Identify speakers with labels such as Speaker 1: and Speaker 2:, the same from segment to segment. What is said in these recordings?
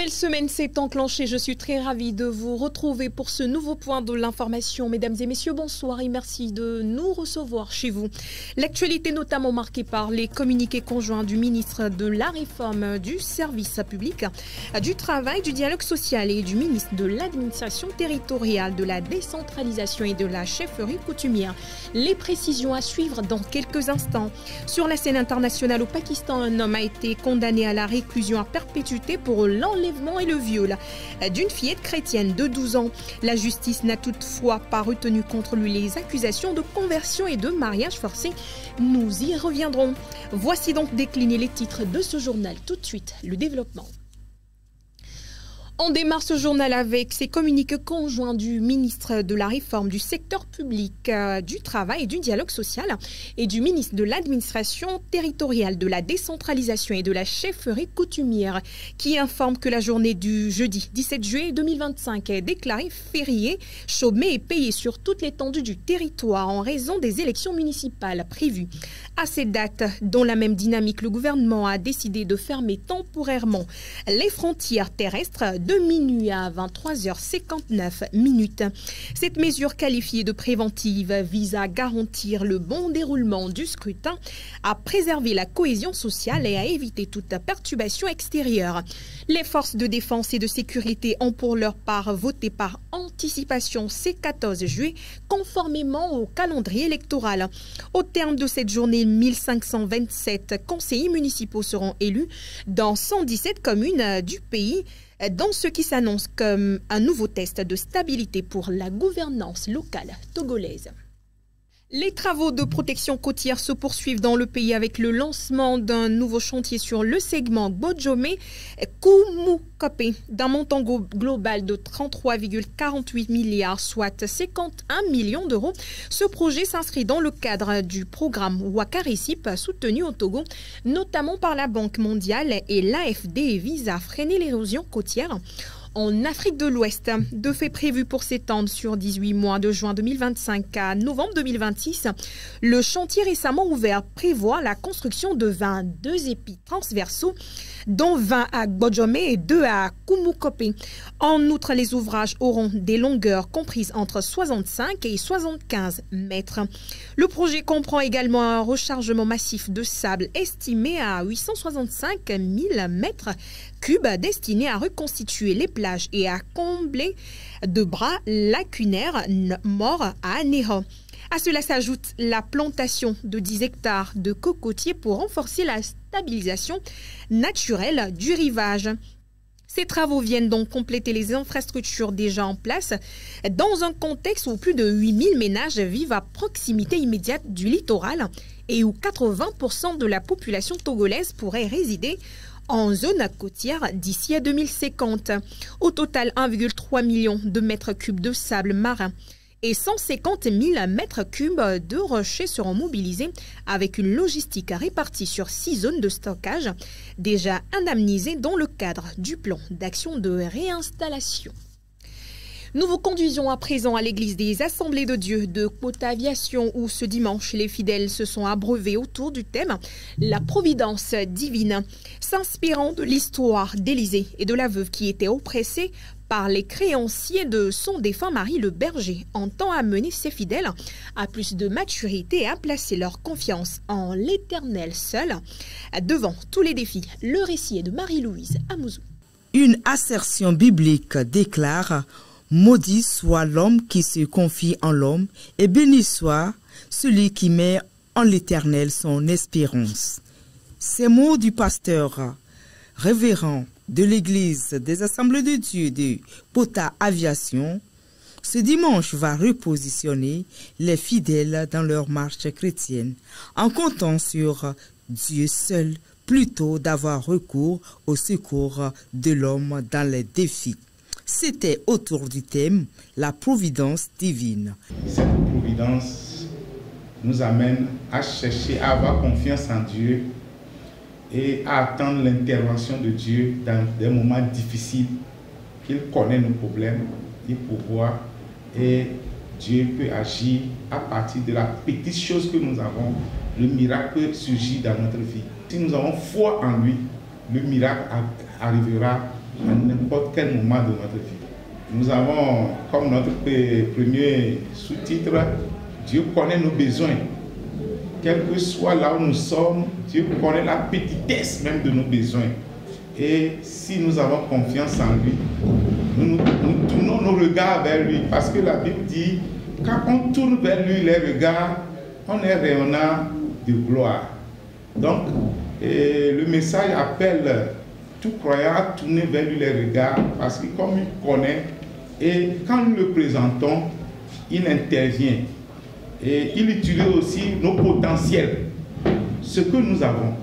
Speaker 1: nouvelle semaine s'est enclenchée. Je suis très ravie de vous retrouver pour ce nouveau point de l'information. Mesdames et messieurs, bonsoir et merci de nous recevoir chez vous. L'actualité notamment marquée par les communiqués conjoints du ministre de la Réforme du Service public, du Travail, du Dialogue social et du ministre de l'Administration territoriale, de la décentralisation et de la chefferie coutumière. Les précisions à suivre dans quelques instants. Sur la scène internationale au Pakistan, un homme a été condamné à la réclusion à perpétuité pour l'enlèvement et le viol d'une fillette chrétienne de 12 ans. La justice n'a toutefois pas retenu contre lui les accusations de conversion et de mariage forcé. Nous y reviendrons. Voici donc déclinés les titres de ce journal. Tout de suite, le développement. On démarre ce journal avec ces communiqués conjoints du ministre de la Réforme du secteur public, du Travail et du Dialogue social et du ministre de l'Administration territoriale, de la décentralisation et de la chefferie coutumière qui informe que la journée du jeudi 17 juillet 2025 est déclarée fériée, chômée et payée sur toute l'étendue du territoire en raison des élections municipales prévues. À cette date, dans la même dynamique, le gouvernement a décidé de fermer temporairement les frontières terrestres de minuit à 23h59. Cette mesure qualifiée de préventive vise à garantir le bon déroulement du scrutin, à préserver la cohésion sociale et à éviter toute perturbation extérieure. Les forces de défense et de sécurité ont pour leur part voté par anticipation ce 14 juillet, conformément au calendrier électoral. Au terme de cette journée, 1527 conseillers municipaux seront élus dans 117 communes du pays, dans ce qui s'annonce comme un nouveau test de stabilité pour la gouvernance locale togolaise. Les travaux de protection côtière se poursuivent dans le pays avec le lancement d'un nouveau chantier sur le segment Bojome-Koumoukope d'un montant global de 33,48 milliards, soit 51 millions d'euros. Ce projet s'inscrit dans le cadre du programme Wakaresip soutenu au Togo, notamment par la Banque mondiale et l'AFD, et vise à freiner l'érosion côtière. En Afrique de l'Ouest, deux faits prévus pour s'étendre sur 18 mois de juin 2025 à novembre 2026. Le chantier récemment ouvert prévoit la construction de 22 épis transversaux, dont 20 à Bojome et 2 à Koumoukope. En outre, les ouvrages auront des longueurs comprises entre 65 et 75 mètres. Le projet comprend également un rechargement massif de sable estimé à 865 000 mètres cubes destiné à reconstituer les plages et à combler de bras lacunaires morts à Anéro. À cela s'ajoute la plantation de 10 hectares de cocotiers pour renforcer la stabilisation naturelle du rivage. Ces travaux viennent donc compléter les infrastructures déjà en place dans un contexte où plus de 8000 ménages vivent à proximité immédiate du littoral et où 80% de la population togolaise pourrait résider en zone côtière d'ici à 2050. Au total, 1,3 million de mètres cubes de sable marin et 150 000 mètres cubes de rochers seront mobilisés avec une logistique répartie sur 6 zones de stockage déjà indemnisées dans le cadre du plan d'action de réinstallation. Nous vous conduisons à présent à l'église des Assemblées de Dieu de Côte-Aviation où ce dimanche les fidèles se sont abreuvés autour du thème « La providence divine », s'inspirant de l'histoire d'Élisée et de la veuve qui était oppressée par les créanciers de son défunt mari le berger, entend amener ses fidèles à plus de maturité et à placer leur confiance en l'Éternel seul devant tous les défis. Le récit est de Marie-Louise Amouzou.
Speaker 2: Une assertion biblique déclare: maudit soit l'homme qui se confie en l'homme, et béni soit celui qui met en l'Éternel son espérance. Ces mots du pasteur révérend de l'église des Assemblées de Dieu de Côte-Aviation, ce dimanche va repositionner les fidèles dans leur marche chrétienne, en comptant sur Dieu seul plutôt d'avoir recours au secours de l'homme dans les défis. C'était autour du thème « La providence divine ».
Speaker 3: Cette providence nous amène à chercher à avoir confiance en Dieu et à attendre l'intervention de Dieu dans des moments difficiles. Il connaît nos problèmes, il pourvoit et Dieu peut agir à partir de la petite chose que nous avons. Le miracle surgit dans notre vie. Si nous avons foi en lui, le miracle arrivera à n'importe quel moment de notre vie. Nous avons comme notre premier sous-titre, Dieu connaît nos besoins. Quel que soit là où nous sommes, Dieu connaît la petitesse même de nos besoins. Et si nous avons confiance en lui, nous tournons nos regards vers lui. Parce que la Bible dit, quand on tourne vers lui les regards, on est rayonnant de gloire. Donc, le message appelle tout croyant à tourner vers lui les regards, parce que comme il connaît, et quand nous le présentons, il intervient. Et il utilise aussi nos potentiels, ce que nous avons.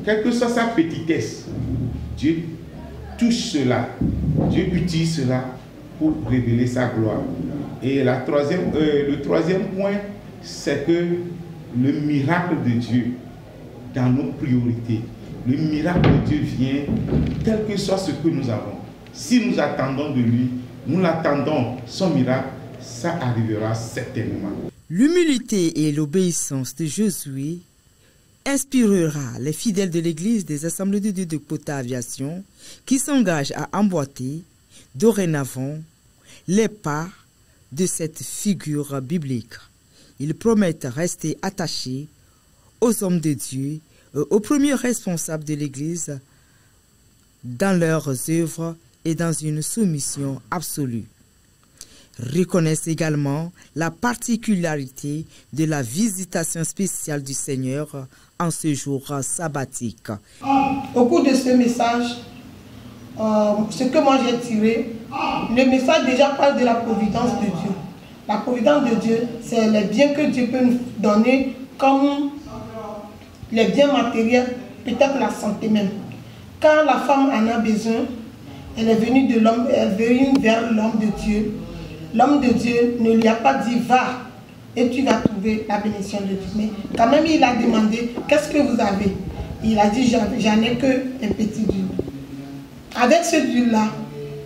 Speaker 3: Quelle que soit sa petitesse, Dieu touche cela, Dieu utilise cela pour révéler sa gloire. Et le troisième point, c'est que le miracle de Dieu dans nos priorités, le miracle de Dieu vient, quel que soit ce que nous avons. Si nous attendons de lui, nous l'attendons, son miracle, ça arrivera certainement.
Speaker 2: L'humilité et l'obéissance de Josué inspirera les fidèles de l'Église des Assemblées de Dieu de Kota Aviation qui s'engagent à emboîter dorénavant les pas de cette figure biblique. Ils promettent rester attachés aux hommes de Dieu, aux premiers responsables de l'Église, dans leurs œuvres et dans une soumission absolue. Reconnaissent également la particularité de la visitation spéciale du Seigneur en ce jour sabbatique.
Speaker 4: Au cours de ce message, ce que moi j'ai tiré, le message déjà parle de la providence de Dieu. La providence de Dieu, c'est les biens que Dieu peut nous donner, comme les biens matériels, peut-être la santé même. Quand la femme en a besoin, elle est venue de l'homme, elle est venue vers l'homme de Dieu. L'homme de Dieu ne lui a pas dit va et tu vas trouver la bénédiction de Dieu. Mais quand même il a demandé qu'est-ce que vous avez. Il a dit j'en ai qu'un petit d'huile. Avec ce d'huile-là,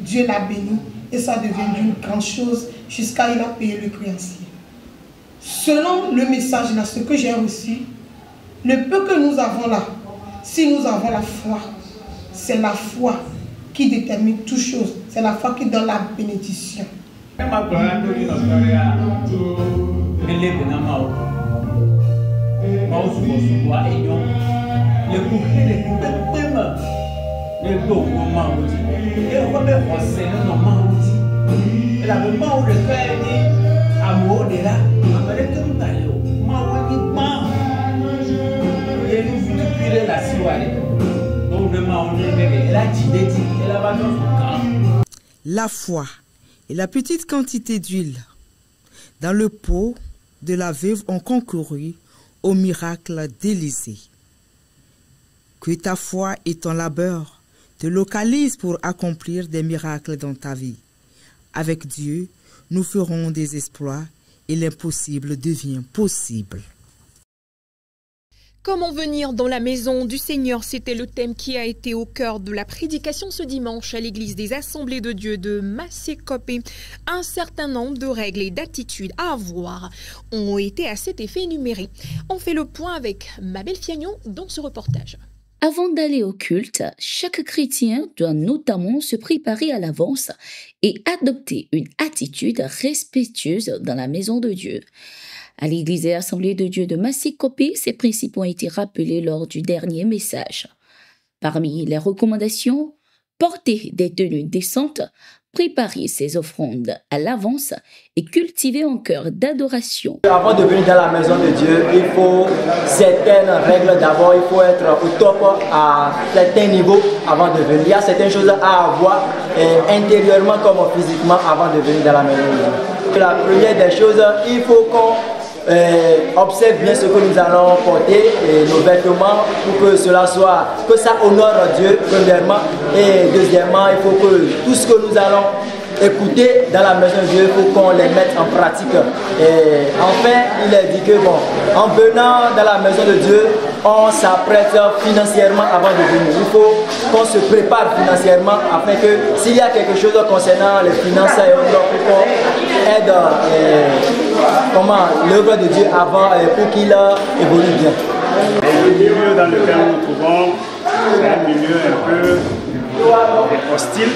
Speaker 4: Dieu l'a béni et ça devient une grande chose jusqu'à il a payé le créancier. Selon le message là, ce que j'ai reçu, le peu que nous avons là, si nous avons la foi, c'est la foi qui détermine toute chose. C'est la foi qui donne la bénédiction.
Speaker 2: La foi et la petite quantité d'huile dans le pot de la veuve ont concouru au miracle d'Élisée. Que ta foi et ton labeur te localisent pour accomplir des miracles dans ta vie. Avec Dieu, nous ferons des exploits et l'impossible devient possible.
Speaker 1: Comment venir dans la maison du Seigneur? C'était le thème qui a été au cœur de la prédication ce dimanche à l'église des Assemblées de Dieu de Massécopé. Un certain nombre de règles et d'attitudes à avoir ont été à cet effet énumérées. On fait le point avec Mabel Fiagnon dans ce reportage.
Speaker 5: Avant d'aller au culte, chaque chrétien doit notamment se préparer à l'avance et adopter une attitude respectueuse dans la maison de Dieu. À l'église et Assemblée de Dieu de Massécopé, ces principes ont été rappelés lors du dernier message. Parmi les recommandations, porter des tenues décentes, préparer ses offrandes à l'avance et cultiver un cœur d'adoration.
Speaker 6: Avant de venir dans la maison de Dieu, il faut certaines règles d'abord, il faut être au top à certains niveaux avant de venir. Il y a certaines choses à avoir intérieurement comme physiquement avant de venir dans la maison de Dieu. La première des choses, il faut qu'on observe bien ce que nous allons porter et nos vêtements pour que cela soit, que ça honore Dieu premièrement et deuxièmement il faut que tout ce que nous allons écouter dans la maison de Dieu, il faut qu'on les mette en pratique. Et enfin il est dit que bon, en venant dans la maison de Dieu, on s'apprête financièrement avant de venir. Il faut qu'on se prépare financièrement afin que s'il y a quelque chose concernant les finances et autres, pour qu'on aide l'œuvre de Dieu avant pour qu'il évolue bien.
Speaker 7: Le milieu dans lequel nous nous trouvons, c'est un milieu un peu est hostile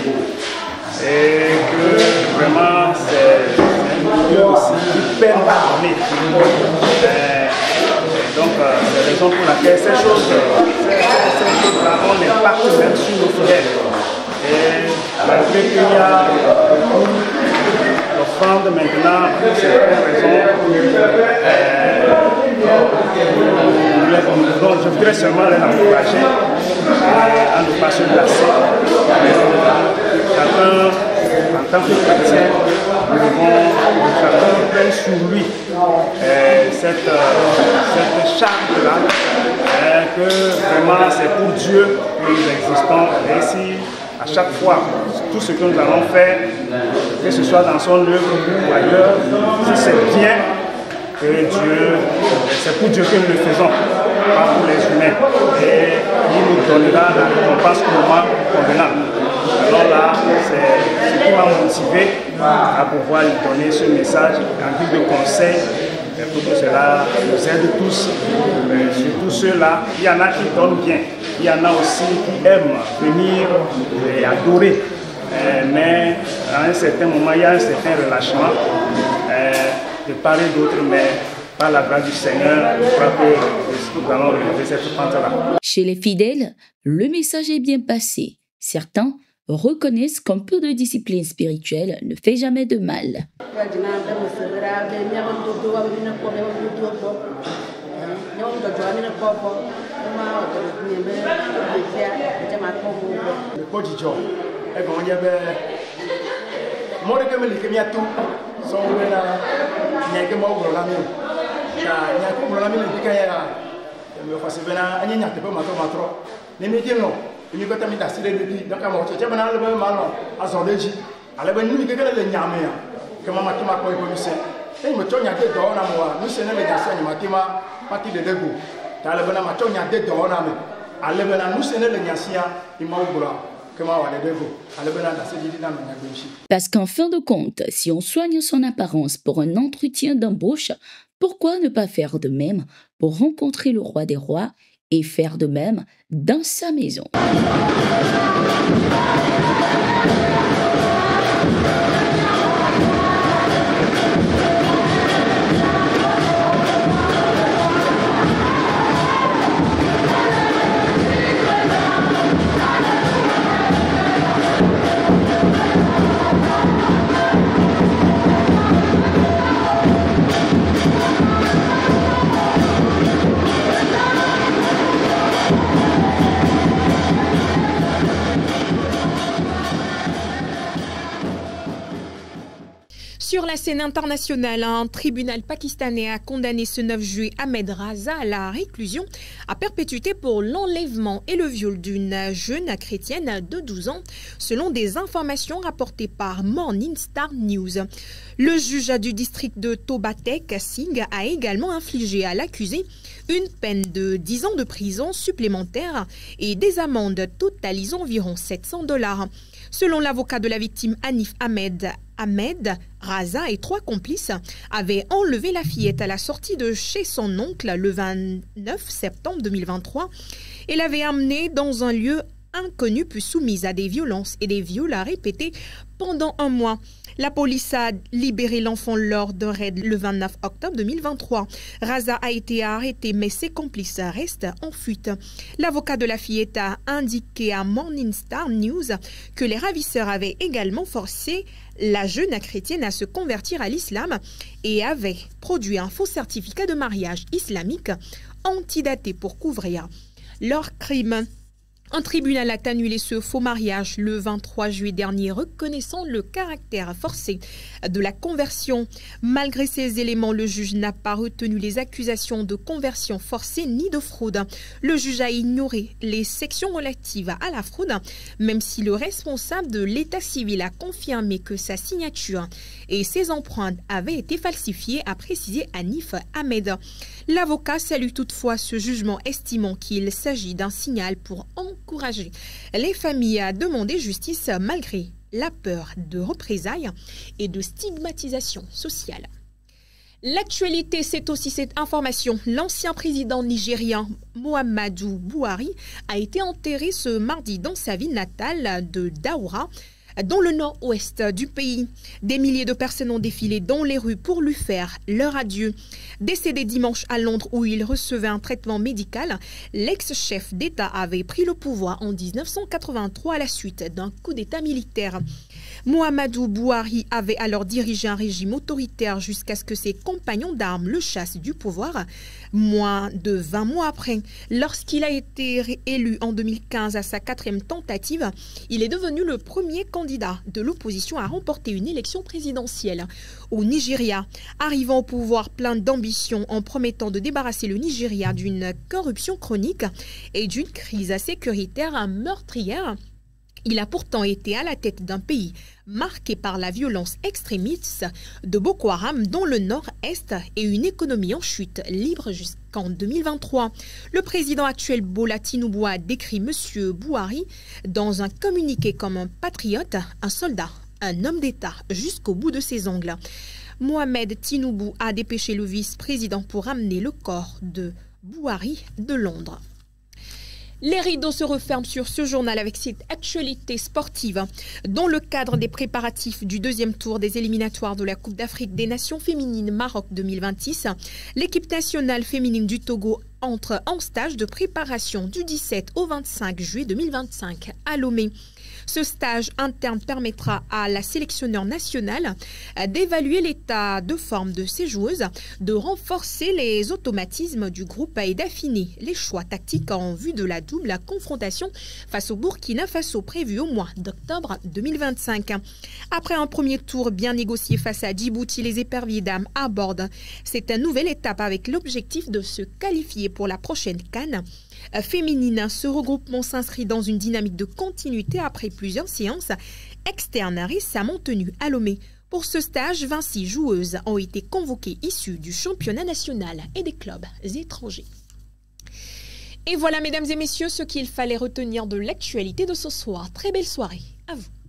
Speaker 7: et que vraiment c'est un milieu aussi qui peine à donner. Donc c'est la raison pour laquelle ces choses-là ont un impact même sur nos fidèles. Et malgré qu'il y a beaucoup d'offrandes maintenant, pour certaines raisons, je voudrais seulement les encourager à ne pas se lasser. En tant que chrétien, nous devons prendre sur lui cette charge-là, que vraiment c'est pour Dieu que nous existons. Et si à chaque fois, tout ce que nous allons faire, que ce soit dans son œuvre ou ailleurs, si c'est bien, que Dieu, c'est pour Dieu que nous le faisons, pas pour les humains. Et il nous donnera la récompense au moment convenable. Alors là, c'est ce qui m'a motivé à pouvoir lui donner ce message en guise de conseil pour que cela nous aide tous, surtout ceux-là. Il y en a qui donnent bien, il y en a aussi qui aiment venir et adorer. Mais à un certain moment, il y a un certain relâchement de part et d'autre, mais par la grâce du Seigneur, je crois que nous allons relever cette pente-là.
Speaker 5: Chez les fidèles, le message est bien passé. Certains reconnaissent qu'un peu de discipline spirituelle ne fait jamais de mal. Parce qu'en fin de compte, si on soigne son apparence pour un entretien d'embauche, pourquoi ne pas faire de même pour rencontrer le roi des rois et faire de même dans sa maison?
Speaker 1: Sur la scène internationale, un tribunal pakistanais a condamné ce 9 juillet Ahmed Raza à la réclusion à perpétuité pour l'enlèvement et le viol d'une jeune chrétienne de 12 ans, selon des informations rapportées par Morning Star News. Le juge du district de Tobatek, Singh, a également infligé à l'accusé une peine de 10 ans de prison supplémentaire et des amendes totalisant environ $700. Selon l'avocat de la victime Hanif Ahmed, Raza et 3 complices avaient enlevé la fillette à la sortie de chez son oncle le 29 septembre 2023 et l'avaient amenée dans un lieu inconnu puis soumise à des violences et des viols répétés pendant un mois. La police a libéré l'enfant lors d'un raid le 29 octobre 2023. Raza a été arrêté, mais ses complices restent en fuite. L'avocat de la fillette a indiqué à Morning Star News que les ravisseurs avaient également forcé la jeune chrétienne à se convertir à l'islam et avaient produit un faux certificat de mariage islamique antidaté pour couvrir leur crime. Un tribunal a annulé ce faux mariage le 23 juillet dernier, reconnaissant le caractère forcé de la conversion. Malgré ces éléments, le juge n'a pas retenu les accusations de conversion forcée ni de fraude. Le juge a ignoré les sections relatives à la fraude, même si le responsable de l'état civil a confirmé que sa signature et ses empreintes avaient été falsifiées, a précisé Hanif Ahmed. L'avocat salue toutefois ce jugement, estimant qu'il s'agit d'un signal pour encourager les familles à demander justice malgré la peur de représailles et de stigmatisation sociale. L'actualité, c'est aussi cette information. L'ancien président nigérien Muhammadu Buhari a été enterré ce mardi dans sa ville natale de Daura, dans le nord-ouest du pays. Des milliers de personnes ont défilé dans les rues pour lui faire leur adieu. Décédé dimanche à Londres où il recevait un traitement médical, l'ex-chef d'État avait pris le pouvoir en 1983 à la suite d'un coup d'État militaire. Muhammadu Buhari avait alors dirigé un régime autoritaire jusqu'à ce que ses compagnons d'armes le chassent du pouvoir. Moins de 20 mois après, lorsqu'il a été élu en 2015 à sa 4e tentative, il est devenu le premier candidat de l'opposition à remporter une élection présidentielle au Nigeria, arrivant au pouvoir plein d'ambition en promettant de débarrasser le Nigeria d'une corruption chronique et d'une crise sécuritaire meurtrière. Il a pourtant été à la tête d'un pays marqué par la violence extrémiste de Boko Haram dans le nord-est et une économie en chute libre jusqu'en 2023. Le président actuel Bola Tinubu a décrit M. Buhari dans un communiqué comme un patriote, un soldat, un homme d'État jusqu'au bout de ses ongles. Mohamed Tinubu a dépêché le vice-président pour ramener le corps de Buhari de Londres. Les rideaux se referment sur ce journal avec cette actualité sportive. Dans le cadre des préparatifs du deuxième tour des éliminatoires de la Coupe d'Afrique des Nations féminines Maroc 2026, l'équipe nationale féminine du Togo entre en stage de préparation du 17 au 25 juillet 2025 à Lomé. Ce stage interne permettra à la sélectionneur nationale d'évaluer l'état de forme de ses joueuses, de renforcer les automatismes du groupe et d'affiner les choix tactiques en vue de la double confrontation face au Burkina Faso prévue au mois d'octobre 2025. Après un premier tour bien négocié face à Djibouti, les éperviers dames abordent cette nouvelle étape avec l'objectif de se qualifier pour la prochaine CAN féminine. Ce regroupement s'inscrit dans une dynamique de continuité après plusieurs séances externes récemment tenues à Lomé. Pour ce stage, 26 joueuses ont été convoquées issues du championnat national et des clubs étrangers. Et voilà, mesdames et messieurs, ce qu'il fallait retenir de l'actualité de ce soir. Très belle soirée à vous.